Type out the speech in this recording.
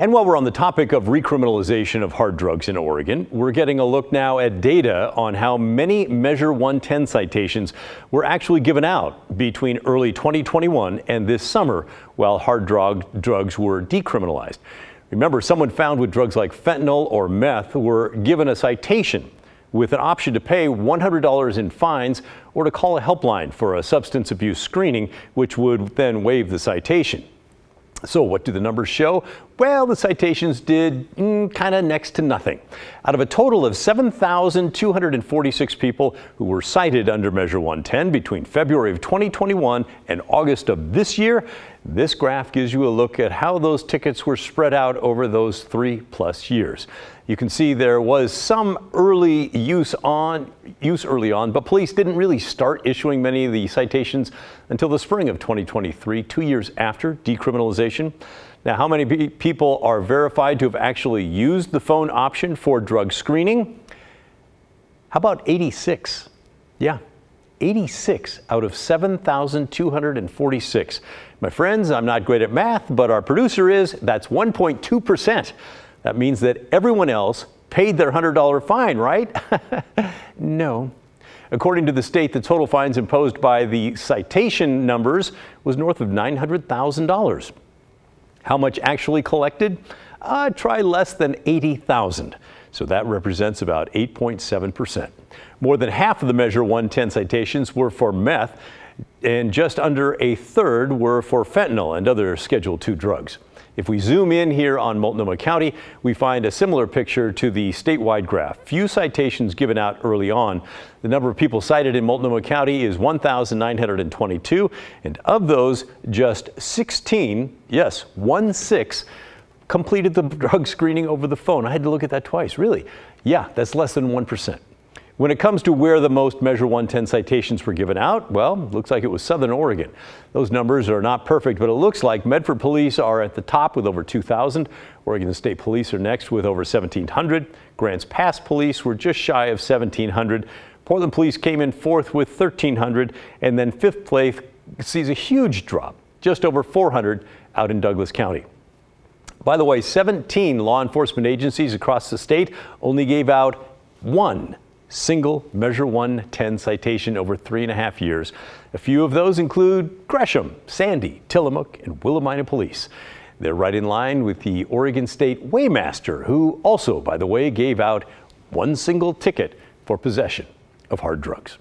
And while we're on the topic of recriminalization of hard drugs in Oregon, we're getting a look now at data on how many Measure 110 citations were actually given out between early 2021 and this summer while hard drugs were decriminalized. Remember, someone found with drugs like fentanyl or meth were given a citation with an option to pay $100 in fines or to call a helpline for a substance abuse screening, which would then waive the citation. So what do the numbers show? Well, the citations did kind of next to nothing. Out of a total of 7,246 people who were cited under Measure 110 between February of 2021 and August of this year, this graph gives you a look at how those tickets were spread out over those 3+ years. You can see there was some early use early on, but police didn't really start issuing many of the citations until the spring of 2023, 2 years after decriminalization. Now, how many people are verified to have actually used the phone option for drug screening? How about 86? Yeah, 86 out of 7,246. My friends, I'm not great at math, but our producer is. That's 1.2%. That means that everyone else paid their $100 fine, right? No. According to the state, the total fines imposed by the citation numbers was north of $900,000. How much actually collected? Try less than $80,000. So that represents about 8.7%. More than half of the Measure 110 citations were for meth, and just under a third were for fentanyl and other Schedule II drugs. If we zoom in here on Mola County, we find a similar picture to the statewide graph. Few citations given out early on. The number of people cited in Mola County is 1,922, and of those, just 16, yes, 1/6, completed the drug screening over the phone. I had to look at that twice, really. Yeah, that's less than 1%. When it comes to where the most Measure 110 citations were given out, well, looks like it was Southern Oregon. Those numbers are not perfect, but it looks like Medford police are at the top with over 2,000. Oregon State Police are next with over 1,700. Grants Pass police were just shy of 1,700. Portland police came in fourth with 1,300, and then fifth place sees a huge drop, just over 400 out in Douglas County. By the way, 17 law enforcement agencies across the state only gave out one single Measure 110 citation over 3.5 years. A few of those include Gresham, Sandy, Tillamook, and Willamina Police. They're right in line with the Oregon State Waymaster, who also, by the way, gave out one single ticket for possession of hard drugs.